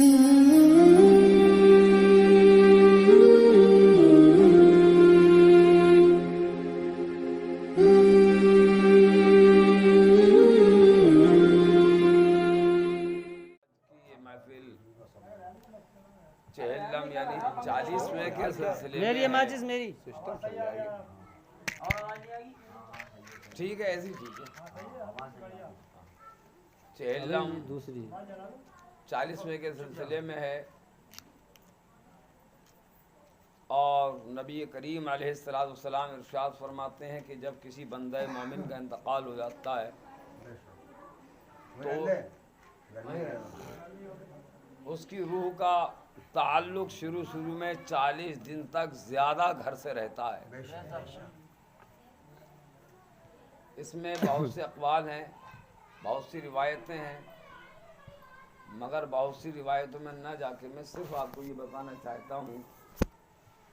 چہلم یعنی 40ویں کے سلسلے میری ماچس میری ٹھیک ہے، ایسی ٹھیک ہے. چہلم دوسری 40ویں کے سلسلے میں ہے، اور نبی کریم علیہ السلام ارشاد فرماتے ہیں کہ جب کسی بندہ مومن کا انتقال ہو جاتا ہے تو اس کی روح کا تعلق شروع میں 40 دن تک زیادہ گھر سے رہتا ہے. اس میں بہت سے اقوال ہیں، بہت سی روایتیں ہیں، مگر بہت سی روایتوں میں نہ جا کے میں صرف آپ کو یہ بتانا چاہتا ہوں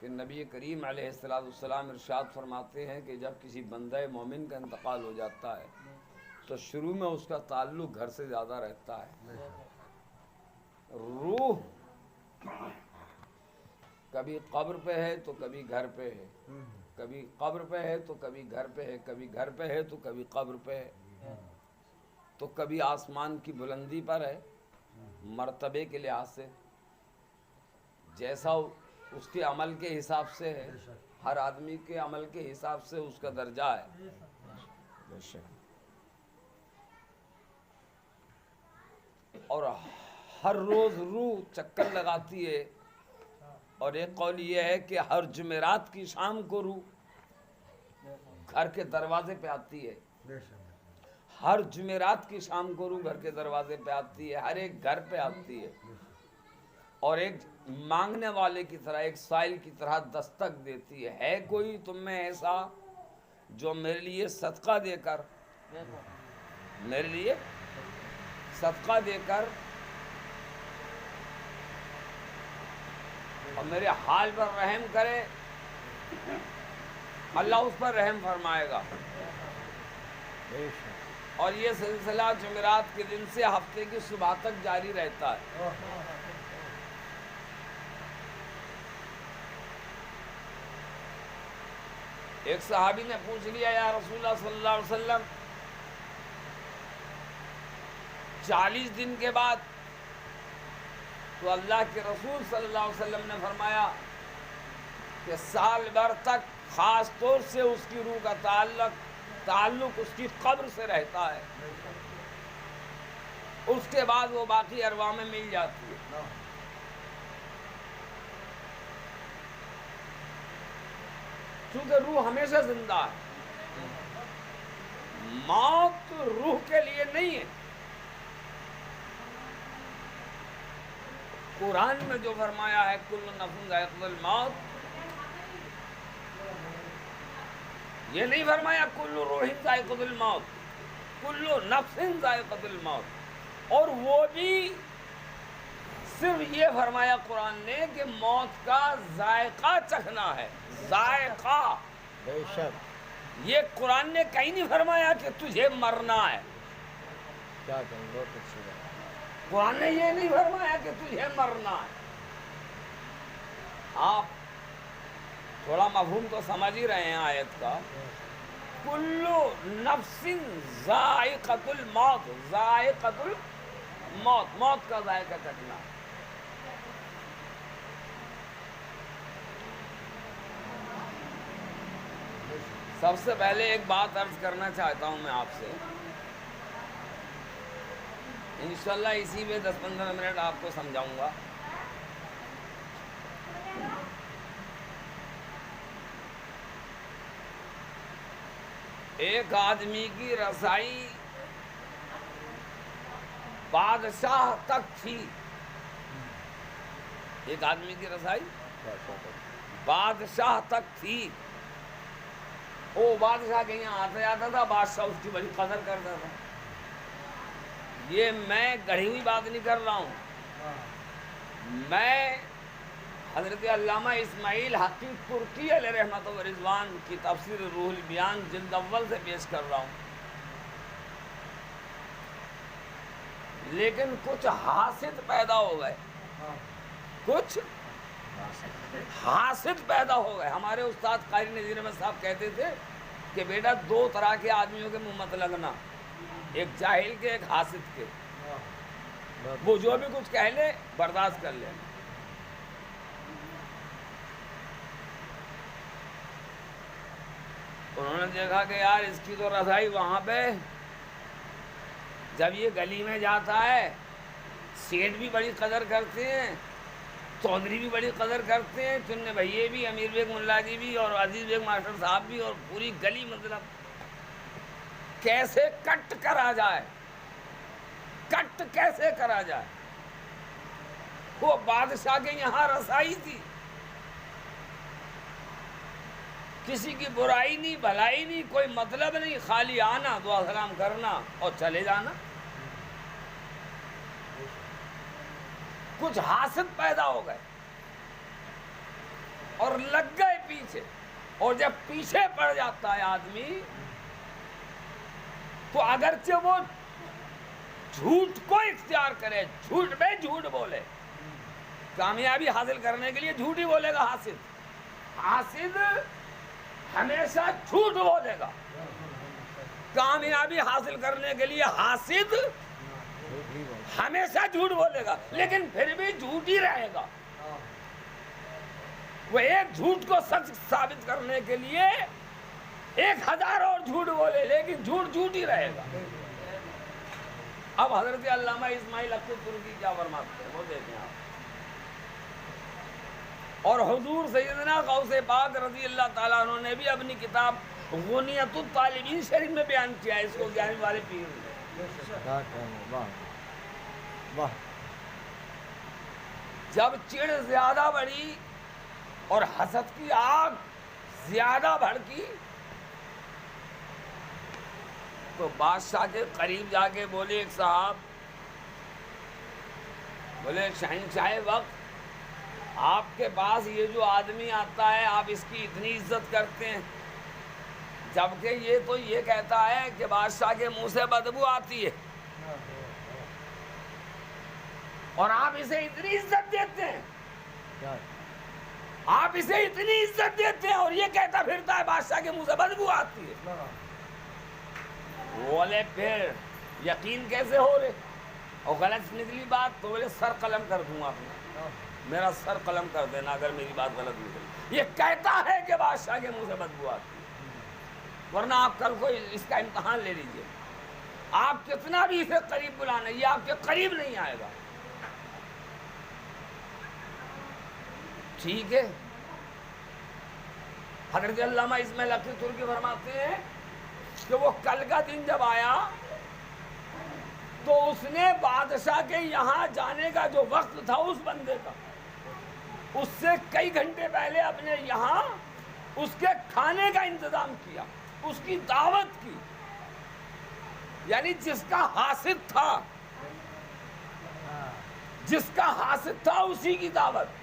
کہ نبی کریم علیہ السلام ارشاد فرماتے ہیں کہ جب کسی بندہ مومن کا انتقال ہو جاتا ہے تو شروع میں اس کا تعلق گھر سے زیادہ رہتا ہے. روح کبھی قبر پہ ہے تو کبھی گھر پہ ہے، کبھی قبر پہ ہے تو کبھی گھر پہ ہے، کبھی گھر پہ ہے تو کبھی قبر پہ ہے، تو کبھی آسمان کی بلندی پر ہے. مرتبے کے لحاظ سے جیسا اس کے عمل کے حساب سے ہے، ہر آدمی کے عمل کے حساب سے اس کا درجہ ہے. اور ہر روز روح چکر لگاتی ہے، اور ایک قول یہ ہے کہ ہر جمعرات کی شام کو روح گھر کے دروازے پہ آتی ہے. ہر جمعرات کی شام کو روح گھر کے دروازے پہ آتی ہے، ہر ایک گھر پہ آتی ہے، اور ایک مانگنے والے کی طرح، ایک سائل کی طرح دستک دیتی ہے. ہے کوئی تم میں ایسا جو میرے لیے صدقہ دے کر اور میرے حال پر رحم کرے؟ اللہ اس پر رحم فرمائے گا. اور یہ سلسلہ جمعرات کے دن سے ہفتے کی صبح تک جاری رہتا ہے. ایک صحابی نے پوچھ لیا، یا رسول اللہ صلی اللہ علیہ وسلم 40 دن کے بعد؟ تو اللہ کے رسول صلی اللہ علیہ وسلم نے فرمایا کہ سال بھر تک خاص طور سے اس کی روح کا تعلق اس کی قبر سے رہتا ہے، اس کے بعد وہ باقی ارواح میں مل جاتی ہے. چونکہ روح ہمیشہ زندہ ہے، موت روح کے لیے نہیں ہے. قرآن میں جو فرمایا ہے کل نفس ذائقۃ الموت، یہ نہیں فرمایا کل روح ذائقۃ الموت، کل نفس ذائقۃ الموت. اور وہ بھی صرف یہ فرمایا قرآن نے کہ موت کا ذائقہ چکھنا ہے. ذائقہ، بے شک یہ قرآن نے کہیں نہیں فرمایا کہ تجھے مرنا ہے. کیا کہیں، بہت اچھی بات. قرآن نے یہ نہیں فرمایا کہ تجھے مرنا ہے. آپ تھوڑا مفہوم تو سمجھ ہی رہے ہیں آیت کا. کلو نفس ذائقۃ الموت، ذائقۃ الموت، موت کا ذائقہ چکھنا. سب سے پہلے ایک بات عرض کرنا چاہتا ہوں میں آپ سے، انشاءاللہ اسی میں 10-15 منٹ آپ کو سمجھاؤں گا. ایک آدمی کی رسائی بادشاہ تک تھی. ایک آدمی کی رسائی بادشاہ تک تھی. وہ بادشاہ کے یہاں آتا جاتا تھا، بادشاہ اس کی بڑی قدر کرتا تھا. یہ میں گڑھی ہوئی بات نہیں کر رہا ہوں، میں حضرت علامہ اسماعیل حقی ترکی علیہ رحمت و رضوان کی تفسیر روح البیان جلد اول سے پیش کر رہا ہوں. لیکن کچھ حاسد پیدا ہو گئے کچھ حاسد پیدا ہو گئے. ہمارے استاد قاری نذیر احمد صاحب کہتے تھے کہ بیٹا 2 طرح کے آدمیوں کے منہ مت لگنا, ایک جاہل کے, ایک حاسد کے. وہ جو بھی کچھ کہہ لے برداشت کر لے. انہوں نے دیکھا کہ یار اس کی تو رضائی وہاں پہ, جب یہ گلی میں جاتا ہے سیٹھ بھی بڑی قدر کرتے ہیں, چودھری بھی بڑی قدر کرتے ہیں, چننے بھائیے بھی, امیر بیگ ملا جی بھی, اور عزیز بیگ ماسٹر صاحب بھی, اور پوری گلی. مطلب کیسے کٹ کرا جائے, کٹ کیسے کرا جائے. وہ بادشاہ کے یہاں رسائی تھی, کسی کی برائی نہیں, بھلائی نہیں, کوئی مطلب نہیں, خالی آنا, دعا سلام کرنا اور چلے جانا. کچھ حاسد پیدا ہو گئے اور لگ گئے پیچھے. اور جب پیچھے پڑ جاتا ہے آدمی تو اگرچہ وہ جھوٹ کو اختیار کرے, جھوٹ میں جھوٹ بولے, کامیابی حاصل کرنے کے لیے جھوٹ ہی بولے گا. حاسد ہمیشہ جھوٹ بولے گا. کامیابی حاصل کرنے کے لیے حاسد ہمیشہ جھوٹ بولے گا, لیکن پھر بھی جھوٹ ہی رہے گا. وہ ایک جھوٹ کو سچ ثابت کرنے کے لیے 1000 اور جھوٹ بولے, لیکن جھوٹ جھوٹ ہی رہے گا. اب حضرت علامہ اسماعیل حق ترکی کیا فرماتے ہیں وہ دیکھیں آپ. اور حضور سیدنا غوث پاک رضی اللہ تعالیٰ عنہ نے بھی اپنی کتاب غنیت الطالبین شریف میں بیان کیا ہے اس کو, 11ویں والے پیر نے. جب چڑ زیادہ بڑھی اور حسد کی آگ زیادہ بھڑکی تو بادشاہ کے قریب جا کے بولے ایک صاحب, بولے شہنشاہ وقت, آپ کے پاس یہ جو آدمی آتا ہے آپ اس کی اتنی عزت کرتے ہیں, جبکہ یہ تو یہ کہتا ہے کہ بادشاہ کے منہ سے بدبو آتی ہے, اور آپ اسے اتنی عزت دیتے ہیں, آپ اسے اتنی عزت دیتے ہیں, اور یہ کہتا پھرتا ہے بادشاہ کے منہ سے بدبو آتی ہے. بولے پھر یقین کیسے ہو رہے, اور غلط نکلی بات تو بولے سر قلم کر دوں گا اپنا, میرا سر قلم کر دینا اگر میری بات غلط نکلی. یہ کہتا ہے کہ بادشاہ کے منہ سے بدبو آتی ہے, ورنہ آپ کل کو اس کا امتحان لے لیجئے. آپ کتنا بھی اسے قریب بلانا, یہ آپ کے قریب نہیں آئے گا. ٹھیک ہے. حضرت علامہ اسماعیل حق ترکی فرماتے ہیں کہ وہ کل کا دن جب آیا تو اس نے بادشاہ کے یہاں جانے کا جو وقت تھا اس بندے کا, اس سے کئی گھنٹے پہلے اپنے یہاں اس کے کھانے کا انتظام کیا, اس کی دعوت کی. یعنی جس کا حاسد تھا, جس کا حاسد تھا اسی کی دعوت.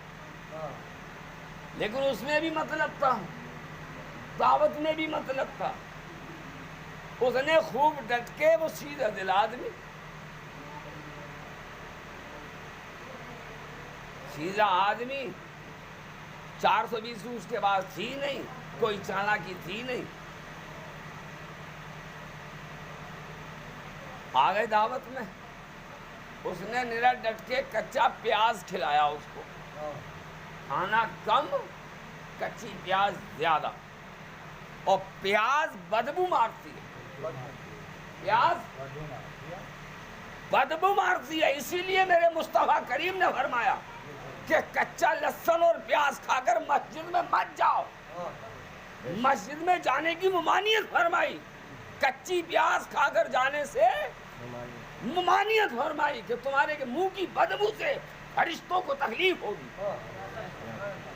لیکن اس میں بھی مطلب تھا, دعوت میں بھی مطلب تھا. اس نے خوب ڈٹ کے, وہ سیدھا دل آدمی, سیدھا آدمی, 420 اس کے بعد تھی نہیں, کوئی چالاکی تھی نہیں. آ گئے دعوت میں, اس نے نرا ڈٹ کے کچا پیاز کھلایا اس کو, کھانا کم, کچی پیاز زیادہ. اور پیاز بدبو مارتی ہے, پیاز بدبو مارتی ہے. اسی لیے میرے مصطفیٰ کریم نے فرمایا کہ کچا لہسن اور پیاز کھا کر مسجد میں مت جاؤ. مسجد میں جانے کی ممانعت فرمائی, کچی پیاز کھا کر جانے سے ممانعت فرمائی کہ تمہارے منہ کی بدبو سے فرشتوں کو تکلیف ہوگی,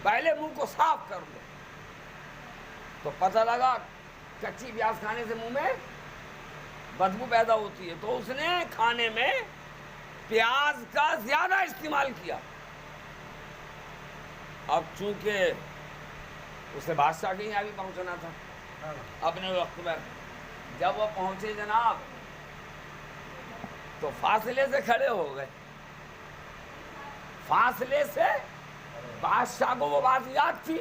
پہلے منہ کو صاف کر لو. تو پتہ لگا کچی پیاز کھانے سے منہ میں بدبو پیدا ہوتی ہے, تو اس نے کھانے میں پیاز کا زیادہ استعمال کیا. اب چونکہ اسے بادشاہ کے یہاں بھی پہنچنا تھا اپنے وقت میں, جب وہ پہنچے جناب تو فاصلے سے کھڑے ہو گئے, فاصلے سے بادشاہ کو وہ بات یاد تھی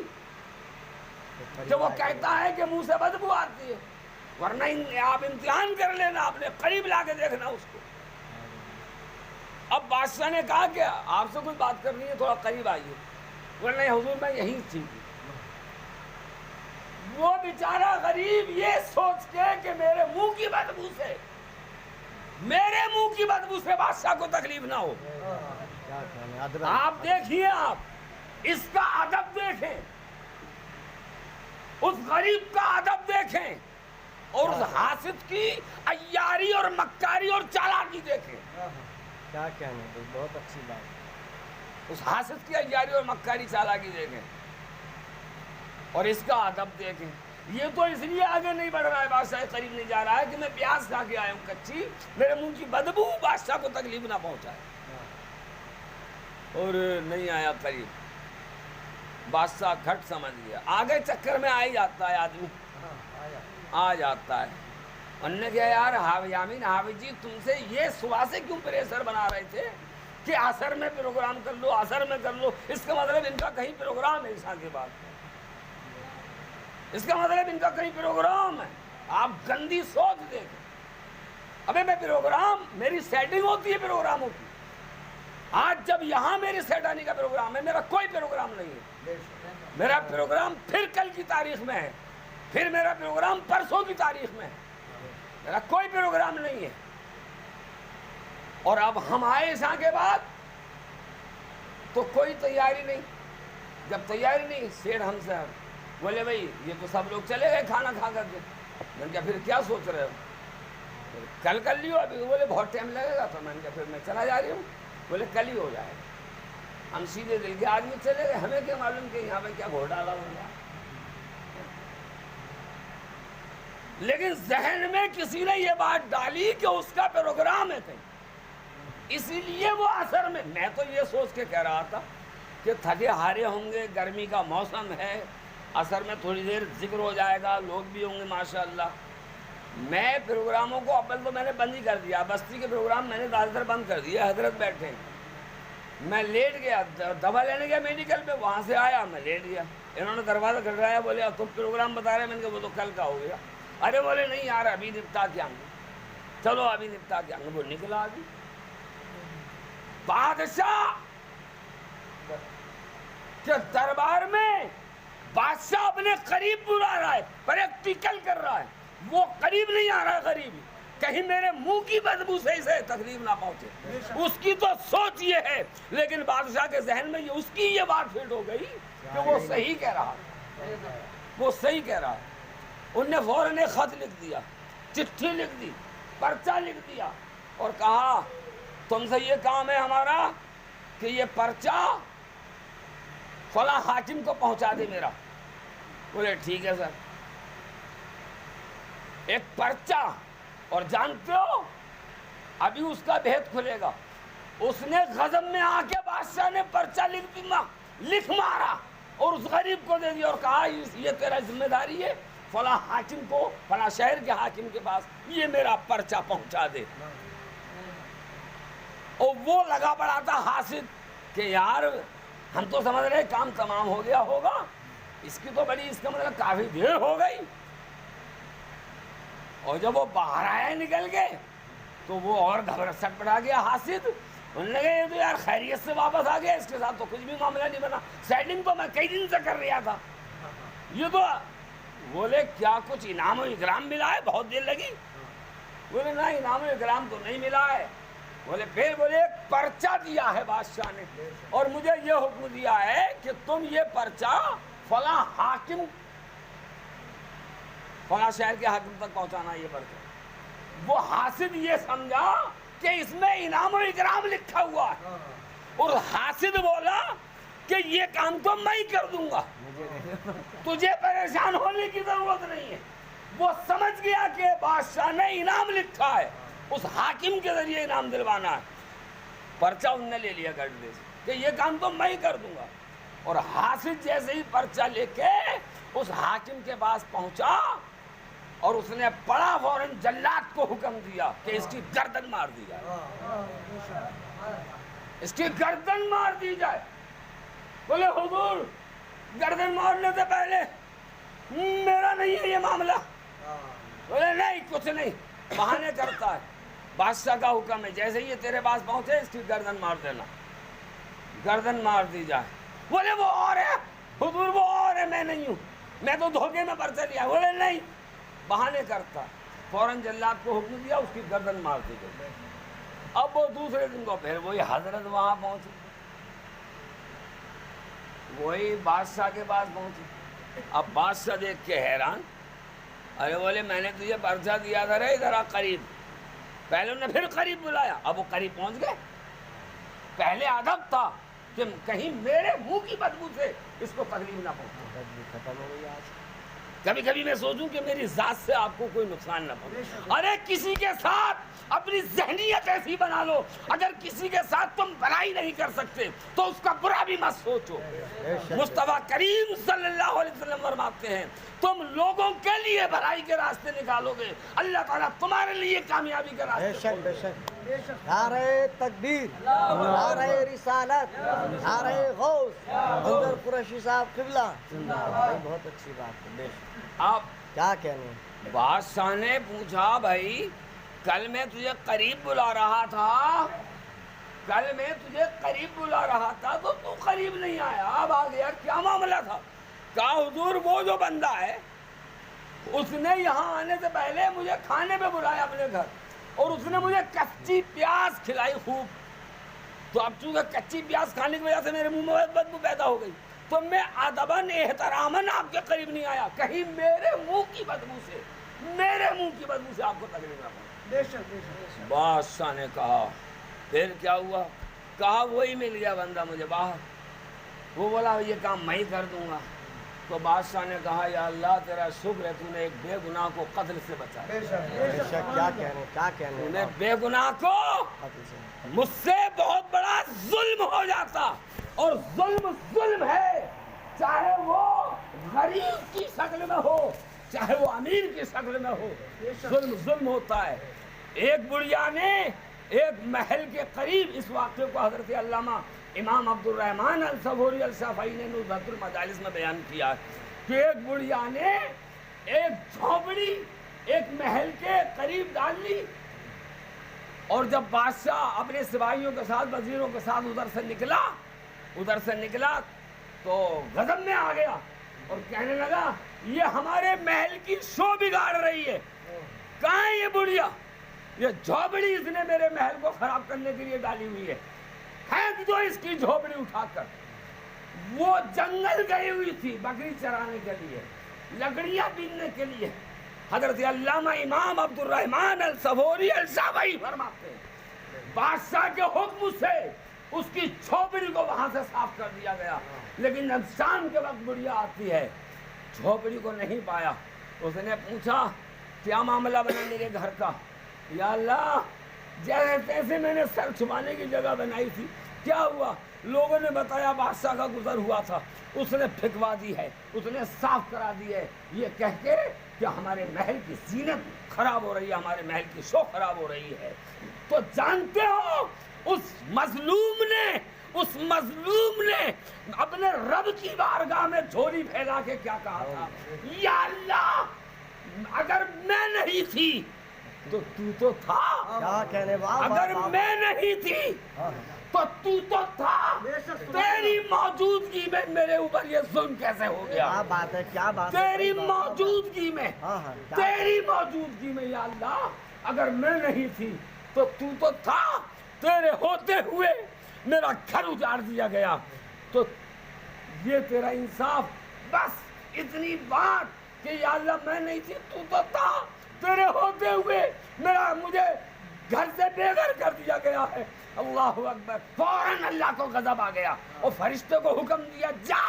کہ وہ کہتا ہے کہ منہ سے بدبو آتی ہے، ورنہ آپ امتحان کر لینا، اپنے قریب لا کے دیکھنا اس کو۔ اب بادشاہ نے کہا کہ آپ سے کچھ بات کرنی ہے، تھوڑا قریب آئیے، ورنہ حضور میں یہیں تھی۔ وہ بیچارہ غریب یہ سوچ کے کہ میرے منہ کی بدبو سے بادشاہ کو تکلیف نہ ہو۔ آپ دیکھیے، آپ اس کا ادب دیکھیں، اس غریب کا ادب دیکھیں، اور اس حاسد کی عیاری اور مکاری اور چالاکی دیکھیں۔ کیا کہنے، بہت اچھی بات۔ اس حاسد کی عیاری اور مکاری چالاکی دیکھیں اور اس کا ادب دیکھیں۔ یہ تو اس لیے آگے نہیں بڑھ رہا ہے، بادشاہ کے قریب نہیں جا رہا ہے کہ میں پیاز کھا کے آیا ہوں کچی، میرے منہ کی بدبو بادشاہ کو تکلیف نہ پہنچائے، اور نہیں آیا قریب۔ بادشاہ گھٹ سمجھ گیا، آگے چکر میں آ ہی جاتا ہے آدمی، آ جاتا ہے۔ انہوں نے کہا یار یامین حافظ جی تم سے یہ صبح سے کیوں پریشر بنا رہے تھے کہ عصر میں پروگرام کر لو، عصر میں کر لو، اس کا مطلب ان کا کہیں پروگرام ہے عشاء کے بعد، اس کا مطلب ان کا کہیں پروگرام ہے۔ آپ گندی سوچ دیکھیں، ابے میں پروگرام، میری سیٹنگ ہوتی ہے پروگراموں کی، آج جب یہاں میری سیٹانی کا پروگرام ہے، میرا کوئی پروگرام نہیں ہے، میرا پروگرام پھر کل کی تاریخ میں ہے، پھر میرا پروگرام پرسوں کی تاریخ میں ہے، میرا کوئی پروگرام نہیں ہے۔ اور اب ہم آئے عشاء کے بعد تو کوئی تیاری نہیں، جب تیاری نہیں سیٹ ہم سے بولے بھائی یہ تو سب لوگ چلے گئے کھانا کھا کر کے۔ میں نے کہا پھر کیا سوچ رہے ہو، کل کر لیو ابھی؟ بولے بہت ٹائم لگے گا، تو میں نے کہا پھر میں چلا جا رہی ہوں۔ بولے کل ہی ہو جائے گا۔ ہم سیدھے دل کے آدمی چلے گئے، ہمیں کیا معلوم کہ یہاں پہ کیا گھوڑ ڈالا ہو گیا، لیکن ذہن میں کسی نے یہ بات ڈالی کہ اس کا پروگرام ہے کہیں، اسی لیے وہ عصر میں تو یہ سوچ کے کہہ رہا تھا کہ تھکے ہارے ہوں گے، گرمی کا موسم ہے، عصر میں تھوڑی دیر ذکر ہو جائے گا، لوگ بھی ہوں گے ماشاءاللہ۔ میں پروگراموں کو اول تو میں نے بند ہی کر دیا، بستی کے پروگرام میں نے زیادہ تر بند کر دیا، حضرت بیٹھے ہیں، میں لیٹ گیا، دوا لینے گیا میڈیکل پہ، وہاں سے آیا میں لیٹ گیا، انہوں نے دروازہ کھٹکایا، بولے اب تم پروگرام بتا رہے ہیں، میں نے کہا وہ تو کل کا ہو گیا۔ ارے بولے نہیں یار ابھی نپٹا کے آئیں گے، چلو ابھی نپٹا کے آئیں گے۔ وہ نکلا ابھی بادشاہ کے دربار میں، بادشاہ اپنے قریب بلا رہا ہے، پریکٹیکل کر رہا ہے، وہ قریب نہیں آ رہا، قریب کہیں میرے منہ کی بدبو سے اسے تکلیف نہ پہنچے، اس کی تو سوچ یہ ہے، لیکن بادشاہ کے ذہن میں اس کی یہ بات فٹ ہو گئی کہ وہ صحیح کہہ رہا ہے، وہ صحیح کہہ رہا ہے۔ ان نے فوراً ایک خط لکھ دیا، چٹھی لکھ دی، پرچہ لکھ دیا، اور کہا تم سے یہ کام ہے ہمارا کہ یہ پرچہ فلاں حاکم کو پہنچا دے میرا۔ بولے ٹھیک ہے سر۔ ایک پرچہ، اور جانتے ہو ابھی اس کا بھید کھلے گا، اس نے غضب میں آ کے بادشاہ نے پرچہ لکھ مارا اور اس غریب کو دے دیا اور کہا یہ تیرا ذمہ داری ہے، فلاں حاکم کو، فلاں شہر کے حاکم کے پاس یہ میرا پرچہ پہنچا دے۔ اور وہ لگا پڑا تھا حاسد کہ یار ہم تو سمجھ رہے کام تمام ہو گیا ہوگا، اس کی تو بڑی، اس کا مطلب کافی دیر ہو گئی۔ اور جب وہ باہر آئے نکل گئے تو وہ اور گھبرا سٹ پڑا گیا حاسد۔ انہوں نے کہا یہ تو یار خیریت سے واپس آ گیا، اس کے ساتھ تو کچھ بھی معاملہ نہیں بنا، سیٹنگ تو میں کئی دن سے کر رہا تھا، یہ تو۔ بولے کیا کچھ انعام و اکرام ملا ہے؟ بہت دیر لگی۔ بولے نہ انعام و اکرام تو نہیں ملا ہے۔ بولے پھر؟ بولے ایک پرچہ دیا ہے بادشاہ نے، اور مجھے یہ حکم دیا ہے کہ تم یہ پرچہ فلاں حاکم، فلاں شہر کے حاکم تک پہنچانا یہ پرچہ۔ وہ حاسد یہ سمجھا کہ اس میں انعام و اکرام لکھا ہوا ہے، اور حاسد بولا کہ یہ کام تو میں ہی کر دوں گا، تجھے پریشان ہونے کی ضرورت نہیں ہے۔ وہ سمجھ گیا کہ بادشاہ نے انعام لکھا ہے، اس حاکم کے ذریعے انعام دلوانا ہے۔ پرچہ انہوں نے لے لیا گردے سے کہ یہ کام تو میں ہی کر دوں گا، اور حاسد جیسے ہی پرچہ لے کے اس حاکم کے پاس پہنچا اور اس نے پڑا، فوراً جلاد کو حکم دیا کہ اس کی گردن مار دیا۔ اس کی گردن مار دی جائے. بولے حضور گردن مارنے سے پہلے میرا نہیں ہے یہ معاملہ. بولے نہیں کچھ نہیں, بہانے کرتا ہے. بادشاہ کا حکم ہے جیسے یہ تیرے پاس پہنچے اس کی گردن مار دینا. گردن مار دی جائے. بولے وہ اور ہے حضور, وہ اور ہے, میں نہیں ہوں, میں تو دھوکے میں پرچہ لیا. بولے نہیں, بہانے کرتا. فوراً جلاد کو حکم دیا, اس کی گردن مار دی گئی. اب وہ دوسرے دن کو پھر وہی حضرت وہاں پہنچی, وہی بادشاہ کے پاس پہنچی. اب بادشاہ دیکھ کے حیران, ارے بولے میں نے تجھے پرچہ دیا تھا رے ذرا قریب. پہلے انہوں نے پھر قریب بلایا, اب وہ قریب پہنچ گئے. پہلے ادب تھا کہ کہیں میرے منہ کی بدبو سے اس کو تکلیف نہ پہنچے. ختم ہو گئی آج. کبھی کبھی میں سوچوں کہ میری ذات سے آپ کو کوئی نقصان نہ پہنچے. ارے کسی کے ساتھ اپنی ذہنیت ایسی بنا لو, اگر کسی کے ساتھ تم بھلائی نہیں کر سکتے تو اس کا برا بھی مت سوچو. مصطفیٰ کریم صلی اللہ علیہ وسلم فرماتے ہیں تم لوگوں کے لیے بھلائی کے راستے نکالو گے, اللہ تعالیٰ تمہارے لیے کامیابی کے راستے. بے شک. نعرہ تکبیر, نعرہ رسالت, نعرہ غوث, منظر قریشی صاحب قبلہ. بہت اچھی بات ہے. بے شک. اب کیا کہنے, بادشاہ نے پوچھا بھائی کل میں تجھے قریب بلا رہا تھا, کل میں تجھے قریب بلا رہا تھا تو قریب نہیں آیا, اب آ گیا, کیا معاملہ تھا؟ کہا حضور وہ جو بندہ ہے اس نے یہاں آنے سے پہلے مجھے کھانے پہ بلایا اپنے گھر, اور اس نے مجھے کچی پیاز کھلائی خوب. تو اب چونکہ کچی پیاز کھانے کی وجہ سے میرے منہ میں بدبو پیدا ہو گئی, تو میں ادباً احتراماً آپ کے قریب نہیں آیا, کہیں میرے منہ کی بدبو سے آپ کو تکلیف نہ پہنچے. بادشاہ نے کہا پھر کیا ہوا؟ کہا وہی مل گیا بندہ مجھے باہر, وہ بولا یہ کام میں ہی کر دوں گا. تو بادشاہ نے کہا یا اللہ تیرا شکر ہے تو نے ایک بے گناہ کو قتل سے بچایا. بے شک. کیا کہنے, بے گناہ کو مجھ سے بہت بڑا ظلم ہو جاتا, اور ظلم ہے, چاہے وہ غریب کی شکل میں ہو چاہے وہ امیر کی شکل میں ہو, ظلم ہوتا ہے. ایک بڑھیا نے ایک محل کے قریب, اس واقعے کو حضرت علامہ امام عبد الرحمن الصبوری الشافعی نے نزہۃ المجالس میں بیان کیا کہ ایک بڑھیا نے ایک جھونپڑی ایک محل کے قریب ڈال لی, اور جب بادشاہ اپنے سپاہیوں کے ساتھ وزیروں کے ساتھ ادھر سے نکلا تو غضب میں آ گیا اور کہنے لگا یہ ہمارے محل کی شو بگاڑ رہی ہے. کہاں ہے یہ بڑھیا؟ یہ جھونپڑی اس نے میرے محل کو خراب کرنے کے لیے ڈالی ہوئی ہے, پھینک دو اس کی جھونپڑی اٹھا کر. وہ جنگل گئی ہوئی تھی بکری چرانے کے لیے, لکڑیاں بیننے کے لیے. حضرت علامہ امام عبد الرحمن الصبوری الشافعی فرماتے ہیں بادشاہ کے حکم سے اس کی جھونپڑی کو وہاں سے صاف کر دیا گیا, لیکن اب شام کے وقت بڑھیا آتی ہے, جھونپڑی کو نہیں پایا. اس نے پوچھا کیا معاملہ بنا میرے گھر کا؟ یا اللہ جیسے تیسے میں نے سر چھپانے کی جگہ بنائی تھی, کیا ہوا؟ لوگوں نے بتایا بادشاہ کا گزر ہوا تھا, اس نے پھینکوا دی ہے, اس نے صاف کرا دی ہے, یہ کہہ کے کہ ہمارے محل کی زینت خراب ہو رہی ہے, ہمارے محل کی شو خراب ہو رہی ہے. تو جانتے ہو اس مظلوم نے اپنے رب کی بارگاہ میں جھولی پھیلا کے کیا کہا تھا؟ یا اللہ اگر میں نہیں تھی تو تو تھا, کیا کہنے, اگر میں نہیں تھی تو تھا, تیری موجودگی میں میرے اوپر یہ ظلم کیسے ہو گیا؟ کیا بات ہے, کیا بات ہے, تیری موجودگی میں یا اللہ اگر میں نہیں تھی تو تھا, تیرے ہوتے ہوئے میرا گھر اجاڑ دیا گیا, تو یہ تیرا انصاف, بس اتنی بات کہ یا اللہ میں نہیں تھی تو تھا, تیرے ہوتے ہوئے مجھے گھر سے بے گھر کر دیا گیا ہے. اللہ اکبر. فوراً اللہ کو غضب آ گیا اور فرشتے کو حکم دیا جا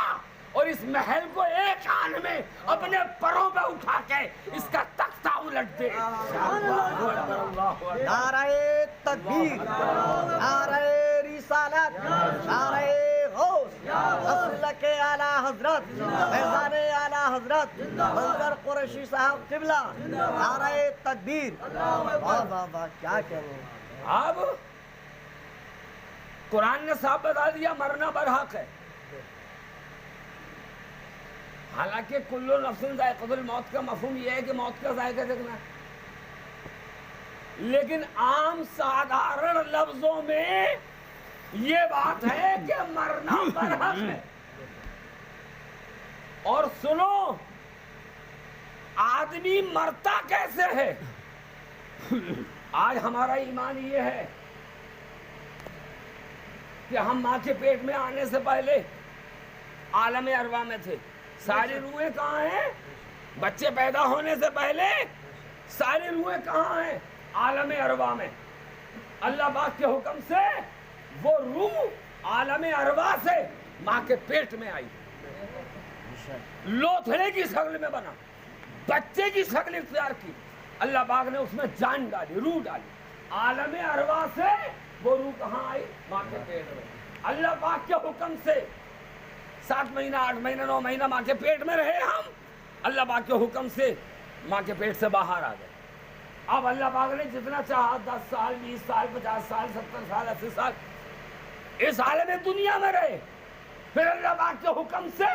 اور اس محل کو ایک آن میں اپنے پروں پہ اٹھا کے اس کا تختہ الٹ دے. نعرہ تکبیر, نعرہ رسالت, نعرہ غوث, مسلک اعلیٰ حضرت, فیضان اعلیٰ حضرت, منظر قریشی صاحب قبلہ, نعرہ تکبیر. واہ واہ واہ, کیا کہنے. اب قرآن نے صاحب بتا دیا مرنا برحق ہے. حالانکہ کل نفس ذائقۃ الموت کا مفہوم یہ ہے کہ موت کا ذائقہ دیکھنا ہے، لیکن عام سادھارن لفظوں میں یہ بات ہے کہ مرنا برحق ہے. اور سنو، آدمی مرتا کیسے ہے؟ آج ہمارا ایمان یہ ہے کہ ہم ماں کے پیٹ میں آنے سے پہلے عالم ارواح میں تھے. ساری روحیں کہاں ہیں؟ بچے پیدا ہونے سے پہلے ساری روحیں کہاں ہیں؟ عالم ارواح میں. اللہ پاک کے حکم سے وہ روح عالم ارواح سے ماں کے پیٹ میں آئی، لوتھڑے کی شکل میں بنا، بچے کی شکل اختیار کی. اللہ پاک نے اس میں جان ڈالی، روح ڈالی. عالم ارواح سے وہ روح کہاں آئی؟ ماں کے پیٹ میں. اللہ پاک کے حکم سے 7 مہینہ 8 مہینہ 9 مہینہ ماں کے پیٹ میں رہے ہم. اللہ پاک کے حکم سے ماں کے پیٹ سے باہر آ گئے. اب اللہ پاک نے جتنا چاہا 10 سال 20 سال 50 سال 70 سال 80 سال اس عالم دنیا میں رہے. پھر اللہ پاک کے حکم سے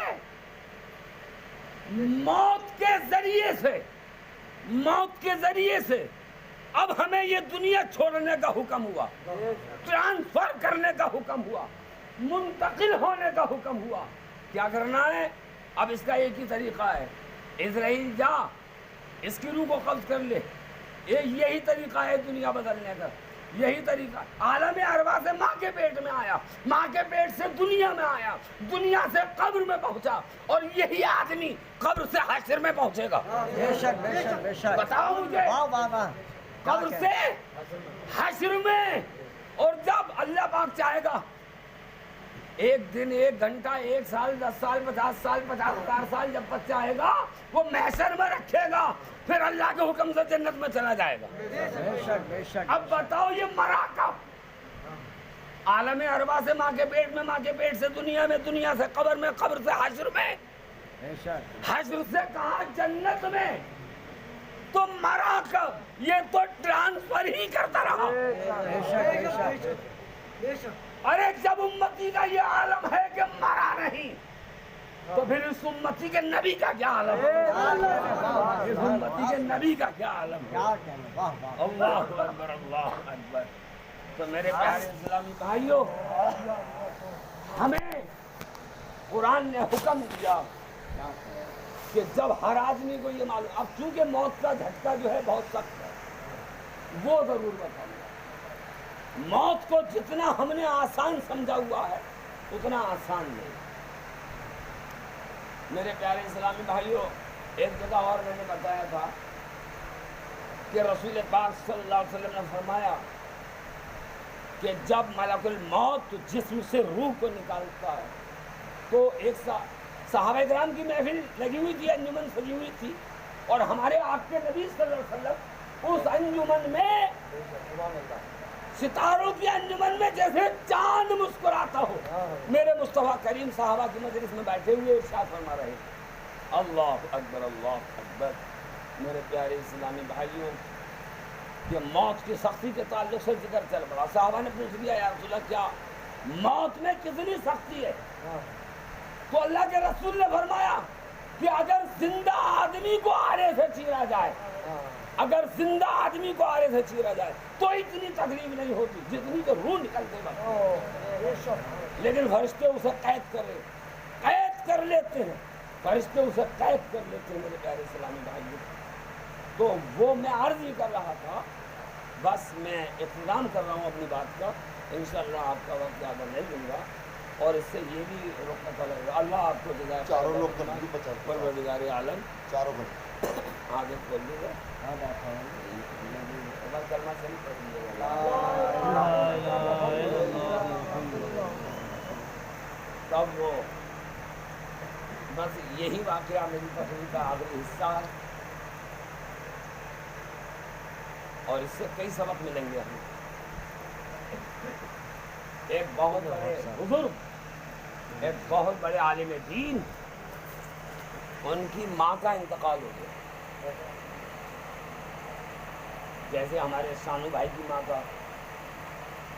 موت کے ذریعے سے اب ہمیں یہ دنیا چھوڑنے کا حکم ہوا، ٹرانسفر کرنے کا حکم ہوا، منتقل ہونے کا حکم ہوا. کیا کرنا ہے؟ اب اس کا ایک ہی طریقہ ہے، اسرائیل جا اس کی روح کو قبض کر لے. یہی طریقہ ہے دنیا بدلنے کا، یہی طریقہ. عالم ارواح سے ماں کے پیٹ میں آیا، ماں کے پیٹ سے دنیا میں آیا، دنیا سے قبر میں پہنچا، اور یہی آدمی قبر سے حشر میں پہنچے گا. بے شک بے شک بے شک. بتاؤ مجھے، واہ واہ واہ. قبر سے حشر میں. اور جب اللہ پاک چاہے گا 1 دن 1 گھنٹہ 1 سال 10 سال 50 سال 50,000 سال جب بچہ آئے گا وہ محشر میں رکھے گا، پھر اللہ کے حکم سے جنت میں چلا جائے گا. بے شک بے شک. اب بتاؤ یہ مرا کب؟ عالم ارواح سے ماں کے پیٹ میں، ماں کے پیٹ سے دنیا میں، دنیا سے قبر میں، قبر سے حشر میں، بے شک. حشر سے کہاں؟ جنت میں. تو مرا کب؟ یہ تو ٹرانسفر ہی کرتا رہا. بے شک بے شک. ارے جب امتی کا یہ عالم ہے کہ مرا نہیں، تو پھر اس امتی کے نبی کا کیا عالم ہے؟ اس امتی کے نبی کا کیا عالم ہے؟ کیا کہنا. واہ واہ. اللہ اکبر اللہ اکبر. تو میرے پیارے اسلامی بھائیوں، ہمیں قرآن نے حکم دیا کہ جب ہر آدمی کو یہ معلوم، اب چونکہ موت کا جھٹکا جو ہے بہت سخت ہے، وہ ضرور بتاؤں گا. موت کو جتنا ہم نے آسان سمجھا ہوا ہے اتنا آسان نہیں. میرے پیارے اسلامی بھائیوں، ایک جگہ اور میں نے بتایا تھا کہ رسول پاک صلی اللہ علیہ وسلم نے فرمایا کہ جب ملک الموت جسم سے روح کو نکالتا ہے تو ایک صحابہ کرام کی محفل لگی ہوئی تھی، انجمن سجی ہوئی تھی، اور ہمارے آپ کے نبی صلی اللہ علیہ وسلم اس انجمن میں، ستاروں کی انجمن میں جیسے چاند مسکراتا ہو، میرے مصطفیٰ کریم صحابہ کی مجلس میں بیٹھے ہوئے ارشاد فرما رہے ہیں. اللہ اکبر اللہ اکبر. میرے پیارے اسلامی بھائیوں، کہ موت کی سختی کے تعلق سے ذکر چل پڑا. صحابہ نے پوچھ لیا یا رسول اللہ کیا موت میں کتنی سختی ہے؟ تو اللہ کے رسول نے فرمایا کہ اگر زندہ آدمی کو آرے سے چیرا جائے، اگر زندہ آدمی کو آرے سے چیرا جائے تو اتنی تکلیف نہیں ہوتی جتنی کہ روح نکلتے وقت. لیکن فرشتے اسے قید کر لیتے ہیں، فرشتے اسے قید کر لیتے ہیں. میرے پیارے اسلامی بھائیوں، تو وہ میں عرض ہی کر رہا تھا، بس میں اختتام کر رہا ہوں اپنی بات کا. انشاءاللہ آپ کا وقت زیادہ نہیں دوں گا، اور اس سے یہ بھی روکنا پڑے گا. اللہ آپ کو جزائے چاروں لوگ پروردگار عالم چاروں گھنٹے آگے کھول دیجیے. کلمہ شریف پڑھ لیجیے. تب وہ بس یہی واقعہ میری تقریر کا آخری حصہ ہے، اور اس سے کئی سبق ملیں گے ہمیں. ایک بہت بڑے بزرگ، ایک بہت بڑے عالم دین، ان کی ماں کا انتقال ہو گیا، جیسے ہمارے شانو بھائی کی ماں کا.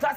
10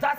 10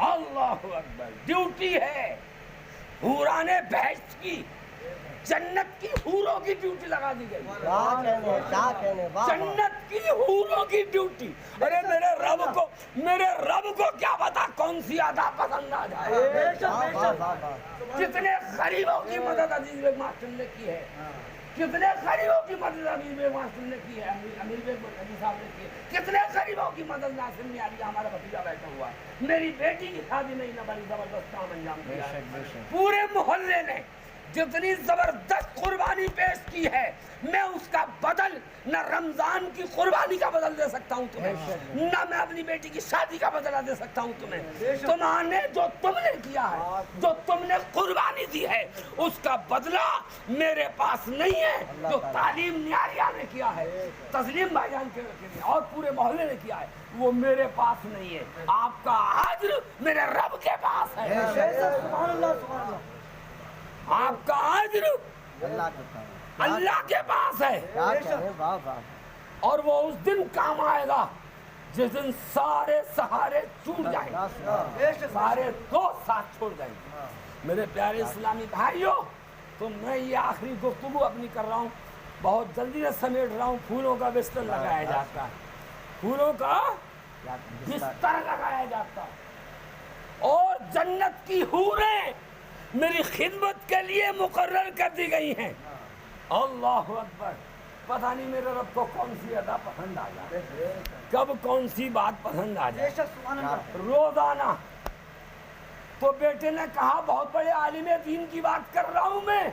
اللہ اکبر، ڈیوٹی ہے حوران بہشت کی، جنت کی حوروں کی ڈیوٹی لگا دی گئی، کیا کہنے، واہ واہ۔ جنت کی حوروں کی ڈیوٹی۔ ارے میرے رب کو کیا پتا کون سی ادا پسند آ جائے۔ واہ واہ واہ واہ۔ کتنے غریبوں کی مدد عزیز بیگ ماسٹر نے کی ہے، کتنے غریبوں کی مدد عزیز بیگ ماسٹر نے کی ہے، امیر بیگ عزیز صاحب نے کی ہے، کتنے غریبوں کی مدد ناصر میاری ہمارا بھتیجا بیٹھا ہوا ہے، میری بیٹی کی شادی میں نہ بڑی زبردست کام انجام دیا ہے۔ پورے محلے نے جتنی زبردست قربانی پیش کی ہے، میں اس کا بدل نہ رمضان کی قربانی کا بدل دے سکتا ہوں تمہیں، نہ میں اپنی بیٹی کی شادی کا بدلہ دے سکتا ہوں تمہیں۔ تمہارے جو تم نے کیا ہے، جو تم نے قربانی دی ہے، اس کا بدلہ میرے پاس نہیں ہے۔ جو تعلیم نیاریہ نے کیا ہے، تسلیم بھائی جان کے لیے اور پورے محلے نے کیا ہے، وہ میرے پاس نہیں ہے۔ آپ کا اجر میرے رب کے پاس ہے، سبحان اللہ سبحان اللہ۔ آپ کا اجر اللہ کے پاس ہے، کیا کہنے، واہ واہ۔ اور وہ اس دن کام آئے گا جس دن سارے سہارے ٹوٹ جائیں گے، سارے دوست ساتھ چھوڑ جائیں گے۔ میرے پیارے اسلامی بھائیوں، تو میں یہ آخری گفتگو اپنی کر رہا ہوں، بہت جلدی سے سمیٹ رہا ہوں۔ پھولوں کا بستر لگایا جاتا ہے، پھولوں کا بستر لگایا جاتا ہے، اور جنت کی حوریں میری خدمت کے لیے مقرر کر دی گئی ہیں۔ اللہ اکبر۔ پتہ نہیں میرے رب کو کون سی ادا پسند آ جائے، کب کون سی بات پسند آ جائے۔ روزانہ تو بیٹے نے کہا بہت بڑے عالم دین کی بات کر رہا ہوں میں،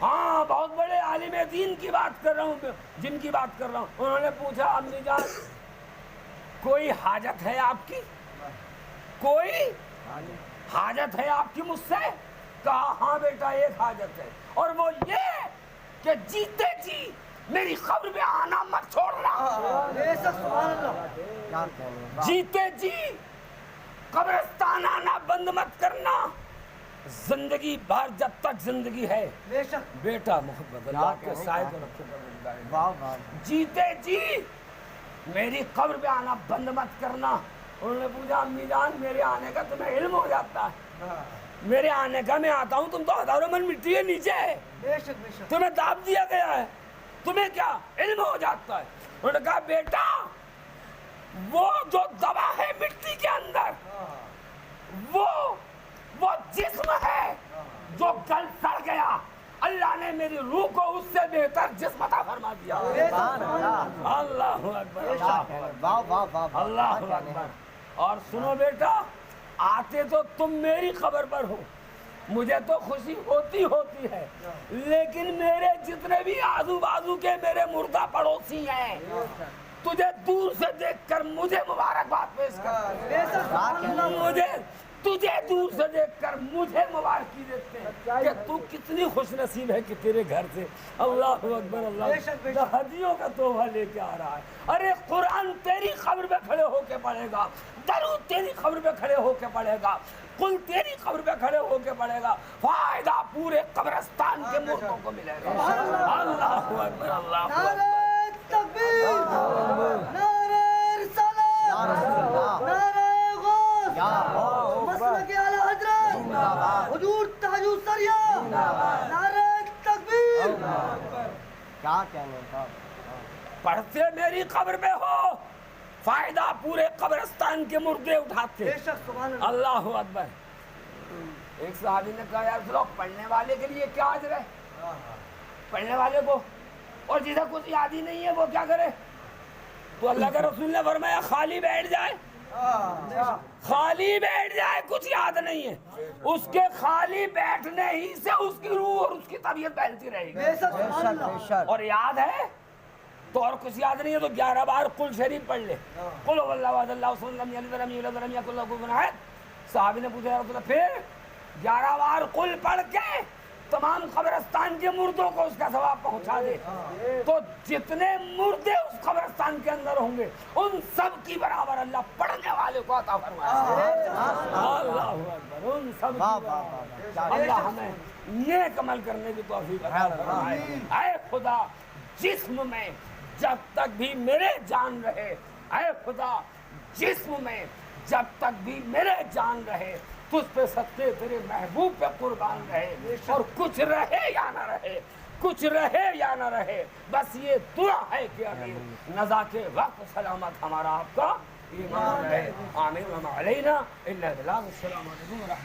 ہاں بہت بڑے عالم دین کی بات کر رہا ہوں، جن کی بات کر رہا ہوں۔ انہوں نے پوچھا امی جان کوئی حاجت ہے آپ کی، کوئی حاجت ہے آپ کی مجھ سے؟ کہا ہاں بیٹا ایک حاجت ہے، اور وہ یہ کہ جیتے جی میری قبر میں آنا مت چھوڑنا، جیتے جی قبرستان آنا بند مت کرنا، زندگی بھر جب تک زندگی ہے بیٹا محبت اللہ کے سائے کو رکھے، جیتے جی میری قبر پہ آنا بند مت کرنا۔ انہوں نے پوچھا امی جان میرے آنے کا تمہیں علم ہو جاتا ہے؟ میرے آنے کا میں آتا ہوں، تم تو ہزاروں من مٹی کے نیچے ہے، تمہیں داب دیا گیا ہے، تمہیں کیا علم ہو جاتا ہے؟ انہوں نے کہا بیٹا وہ جو دوا ہے مٹی کے اندر، وہ جسم ہے جو گل سڑ گیا، اللہ نے میری روح کو اس سے بہتر جسم عطا فرما دیا۔ اللہ اکبر، اللہ اکبر۔ اور سنو بیٹا، آتے تو تم میری خبر پر ہو، مجھے تو خوشی ہوتی ہے، لیکن میرے جتنے بھی آزو بازو کے میرے مردہ پڑوسی ہیں، تجھے دور سے دیکھ کر مجھے مبارکباد پیش کر، تجھے دور سے دیکھ کر مجھے مبارکی دیتے ہیں کہ تو کتنی خوش نصیب ہے کہ تیرے گھر سے اللہ اکبر اللہ ہدیوں کا تحفہ لے کے آ رہا ہے۔ ارے قرآن تیری قبر پہ کھڑے ہو کے پڑھے گا، درود تیری قبر پہ کھڑے ہو کے پڑھے گا، قل تیری قبر پہ کھڑے ہو کے پڑھے گا، فائدہ پورے قبرستان کے مردوں کو ملے گا۔ اللہ اکبر، اللہ اکبر۔ تکبیر، نعرہ رسالت، نعرہ غوث، مسلک اعلی حضرت، حضور تاج السریہ، نعرہ تکبیر۔ کیا کہنے کا، پڑھتے میری قبر میں ہو، فائدہ پورے قبرستان کے مردے اٹھاتے۔ اللہ اکبر۔ ایک صحابی نے کہا یار لوگ پڑھنے والے کے لیے کیا اجر ہے، پڑھنے والے کو، اور جسے کچھ یاد ہی نہیں ہے وہ کیا کرے؟ تو اللہ کے رسول نے فرمایا خالی بیٹھ جائے، خالی بیٹھ جائے، کچھ یاد نہیں ہے، اس کے خالی بیٹھنے ہی سے اس کی روح اور اس کی طبیعت بہلتی رہے گی، اور یاد ہے تو اور کچھ یاد نہیں ہے تو 11 بار قل شریف پڑھ لے، قل هو اللہ احد اللہ الصمد لم یلد ولم یولد ولم یکن له کفوا احد۔ صحابی نے پوچھا یا رسول اللہ پھر 11 بار قل پڑھ کے تمام قبرستان کے مردوں کو اس کا ثواب پہنچا دے، تو جتنے مردے اس قبرستان کے اندر ہوں گے ان سب کی برابر اللہ پڑھنے والے کو عطا فرمائے۔ اللہ اکبر، ان سب کی برابر اللہ ہمیں نیک عمل کرنے کی توفیق عطا فرمائے۔ اے خدا جسم میں جب تک بھی میرے جان رہے، اے خدا جسم میں جب تک بھی میرے جان رہے تجھ پہ صدقے تیرے محبوب پہ قربان رہے، اور کچھ رہے یا نہ رہے، کچھ رہے یا نہ رہے، بس یہ دعا ہے کہ امیر نزا کے وقت سلامت ہمارا آپ کا ایمان رہے. آمین. وما علینا الا البلاغ. السلام علیکم ورحمۃ اللہ.